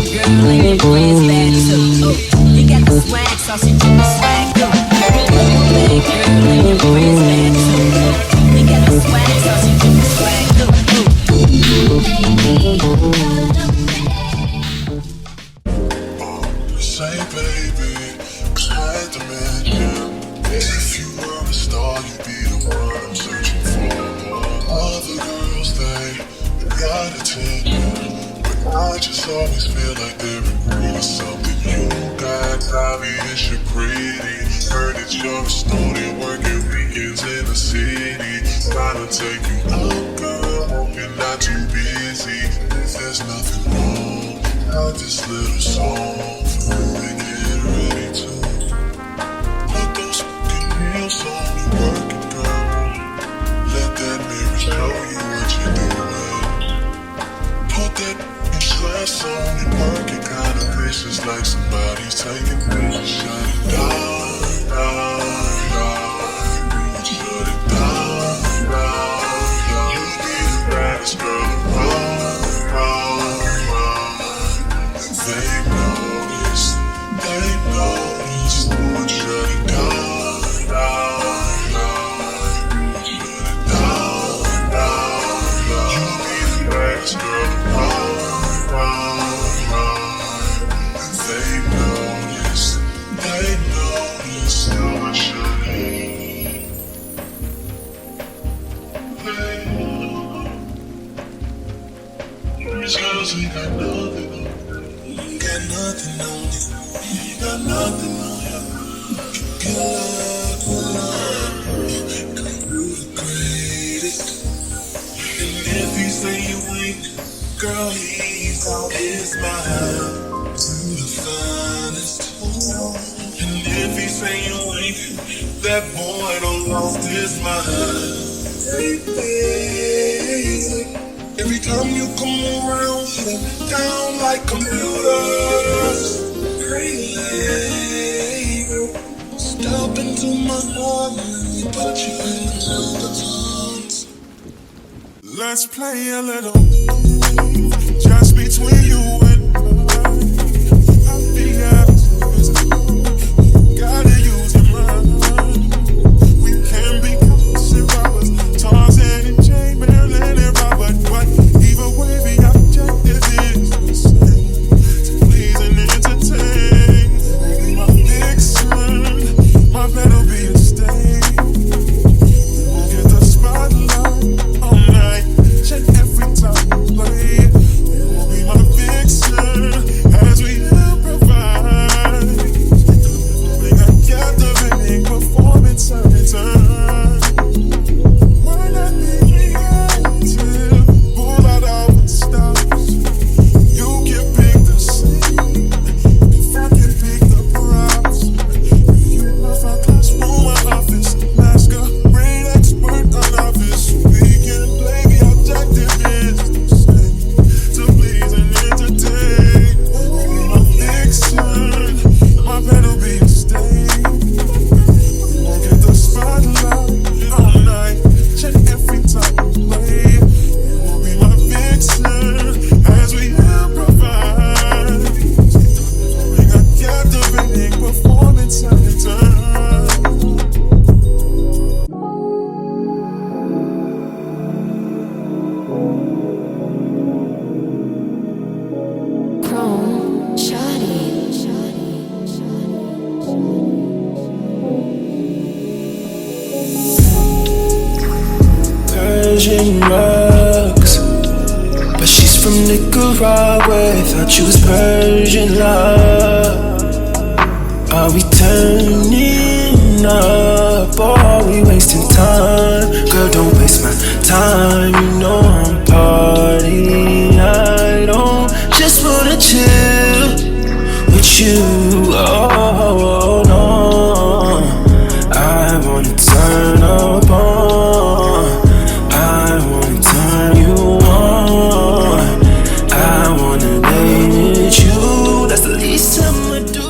girl and your friends bad too. You got the swag, so she do the swag too. Big girl and your friends bad too. You got the swag, so she do the swag too. Say baby, 'cause I had to mention, if you were a star, you'd be the one I'm searching for. Other girls, they got attention, but I just always feel like they're in need of something you got. Obvious you're pretty, heard that you're a student working weekends in the city. Trying to take you out, girl, hope you're not too busy. If there's nothing wrong, got this little song for you to get ready to put those fucking heels on and work it, girl. Let that mirror show you what you're doing. Put that dress on and work it, kinda vicious, like somebody's taking pictures. Shut it down, down, down. Shut it down, down, down. You be the baddest girl around, around, around. They noticed, would shut it down, down, down. Shut it down, down, down. You be the baddest girl around, around, around. They noticed, would shut it. These girls ain't got nothing on you. Ain't got nothing on you. Ain't got nothing on you. Good luck, you the greatest. And if he say you ain't, girl, he's out his mind. To the finest. And if he say you ain't, that boy done lost his mind. Baby, every time you come around, shut down like computers. Crazy, step into my heart and put you in the tones. Let's play a little just between you and me. I'll be honest, gotta use your mind. We can be constant robbers, Tarzan and Jane, Marilyn and Robert. But either way, the objective is the same: to please and entertain. Baby, my vixen, my better be a stain. We will get the spotlight all night, check every time we play. You will be my vixen as we improvise. Make a captivating performance every time. Why not be reactive? Pull out all the stops. You can pick the scene, if I can pick the props. You love our classroom, my office, masquerade expert on office. We can play, the objective is the same: to please and entertain. Baby, my vixen, my better be a stain. We won't get the spotlight all night, check every time we play. You will be my vixen as we improvise. Make a captivating performance every time. Chrome, shoddy. Persian rugs, but she's from Nicaragua. Thought you was Persian love. Are we turning up or are we wasting time? Girl, don't waste my time. You know I'm partying. I don't just wanna chill with you. Oh no, I wanna turn up on. I wanna turn you on. I wanna lay with you. That's the least I'ma do.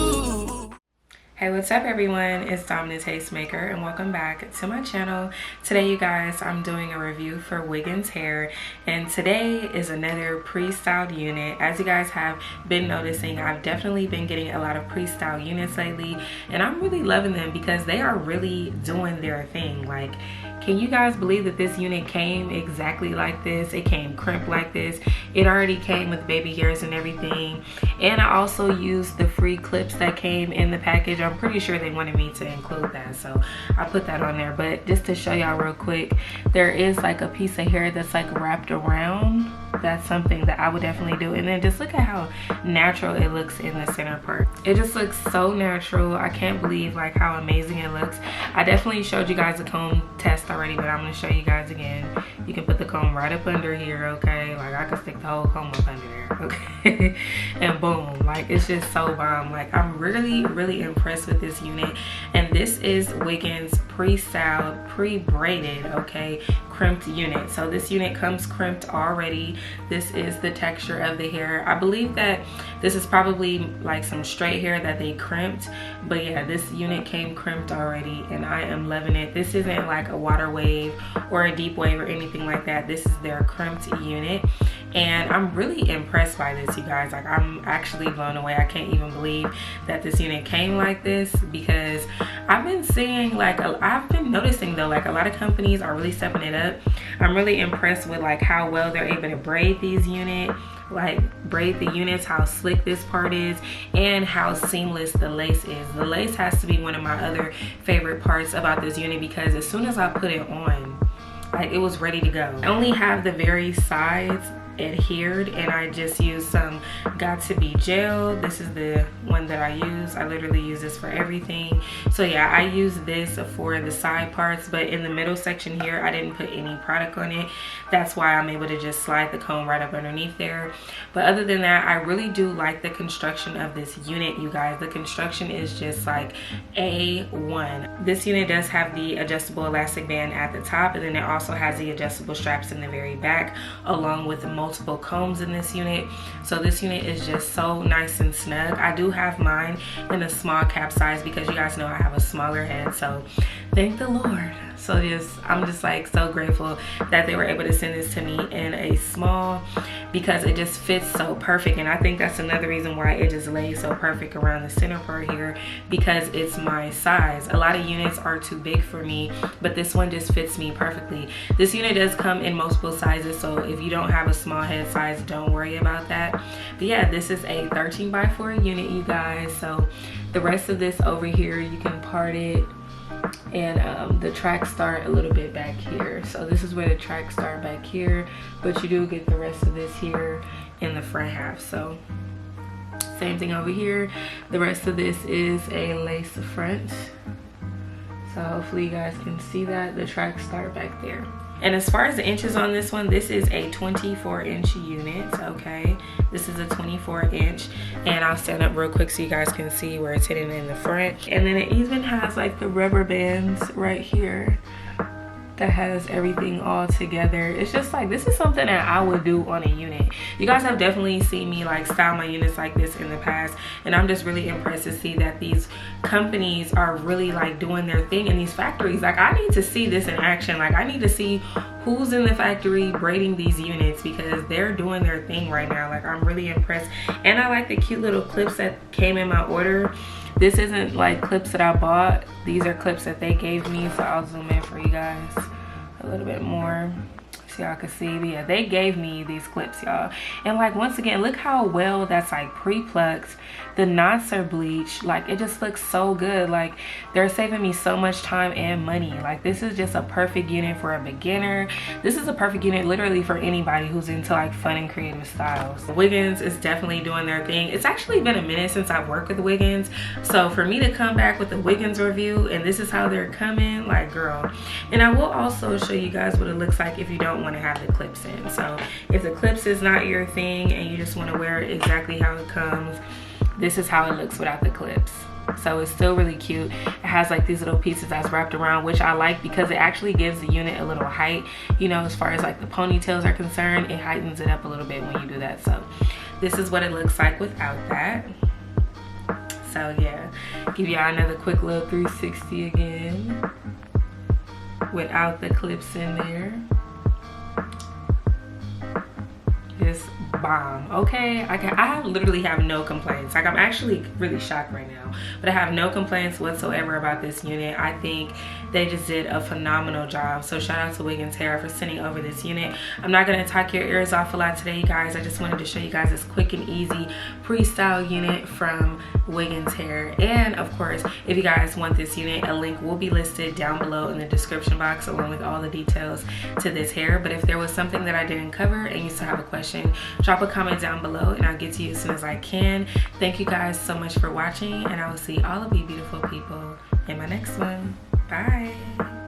Hey, what's up up everyone, it's Dominant Tastemaker and welcome back to my channel. Today you guys, I'm doing a review for Wiggins Hair, and today is another pre-styled unit. As you guys have been noticing, I've definitely been getting a lot of pre-styled units lately, and I'm really loving them because they are really doing their thing. Like, can you guys believe that this unit came exactly like this? It came crimped like this. It already came with baby hairs and everything. And I also used the free clips that came in the package. I'm pretty sure they wanted me to include that, so I put that on there. But just to show y'all real quick, there is like a piece of hair that's like wrapped around. That's something that I would definitely do. And then just look at how natural it looks in the center part. It just looks so natural. I can't believe like how amazing it looks. I definitely showed you guys a comb test already, but I'm going to show you guys again. You can put the comb right up under here, okay? Like, I can stick the whole comb up under there, okay? And boom, like, it's just so bomb. Like, I'm really impressed with this unit. And this is Wiggins pre-styled, pre-braided, okay, crimped unit. So this unit comes crimped already. This is the texture of the hair. I believe that this is probably like some straight hair that they crimped, but yeah, this unit came crimped already and I am loving it. This isn't like a water wave or a deep wave or anything like that. This is their crimped unit, and I'm really impressed by this, you guys. Like, I'm actually blown away. I can't even believe that this unit came like this, because I've been seeing, like, I've been noticing though, like, a lot of companies are really stepping it up. I'm really impressed with like how well they're able to braid these units, like braid the units, how slick this part is, and how seamless the lace is. The lace has to be one of my other favorite parts about this unit, because as soon as I put it on, like, it was ready to go. I only have the very sides adhered, and I just used some Got To Be gel. This is the one that I use. I literally use this for everything. So yeah, I use this for the side parts, but in the middle section here, I didn't put any product on it. That's why I'm able to just slide the comb right up underneath there. But other than that, I really do like the construction of this unit, you guys. The construction is just like A1. This unit does have the adjustable elastic band at the top, and then it also has the adjustable straps in the very back, along with multiple combs in this unit. So this unit is just so nice and snug. I do have mine in a small cap size because you guys know I have a smaller head, so thank the Lord. So I'm just like so grateful that they were able to send this to me in a small, because it just fits so perfect. And I think that's another reason why it just lays so perfect around the center part here, because it's my size. A lot of units are too big for me, but this one just fits me perfectly. This unit does come in multiple sizes, so if you don't have a small head size, don't worry about that. But yeah, this is a 13x4 unit, you guys. So the rest of this over here, you can part it, and the tracks start a little bit back here. So this is where the tracks start back here, but you do get the rest of this here in the front half. So same thing over here. The rest of this is a lace front. So hopefully you guys can see that the tracks start back there. And as far as the inches on this one, this is a 24-inch unit, okay? This is a 24-inch, and I'll stand up real quick so you guys can see where it's hidden in the front. And then it even has like the rubber bands right here that has everything all together. It's just like, this is something that I would do on a unit. You guys have definitely seen me like style my units like this in the past, and I'm just really impressed to see that these companies are really like doing their thing in these factories. Like, I need to see this in action. Like, I need to see who's in the factory braiding these units, because they're doing their thing right now. Like, I'm really impressed. And I like the cute little clips that came in my order. This isn't like clips that I bought. These are clips that they gave me. So I'll zoom in for you guys a little bit more so y'all can see. But yeah, they gave me these clips, y'all. And like, once again, look how well that's like pre-plucked. The knots are bleached. Like, it just looks so good. Like, they're saving me so much time and money. Like, this is just a perfect unit for a beginner. This is a perfect unit literally for anybody who's into like fun and creative styles. Wiggins is definitely doing their thing. It's actually been a minute since I've worked with Wiggins, so for me to come back with a Wiggins review and this is how they're coming, like, girl. And I will also show you guys what it looks like if you don't want to have the clips in. So if the clips is not your thing and you just want to wear it exactly how it comes, this is how it looks without the clips. So it's still really cute. It has like these little pieces that's wrapped around, which I like because it actually gives the unit a little height, you know, as far as like the ponytails are concerned. It heightens it up a little bit when you do that. So this is what it looks like without that. So yeah, give y'all another quick little 360 again without the clips in there. Just bomb. Okay, I literally have no complaints. Like, I'm actually really shocked right now, but I have no complaints whatsoever about this unit. I think they just did a phenomenal job. So shout out to Wiggins Hair for sending over this unit. I'm not gonna talk your ears off a lot today, you guys. I just wanted to show you guys this quick and easy pre-style unit from Wiggins Hair. And of course, if you guys want this unit, a link will be listed down below in the description box along with all the details to this hair. But if there was something that I didn't cover and you still have a question, drop a comment down below and I'll get to you as soon as I can. Thank you guys so much for watching, and I will see all of you beautiful people in my next one. Bye.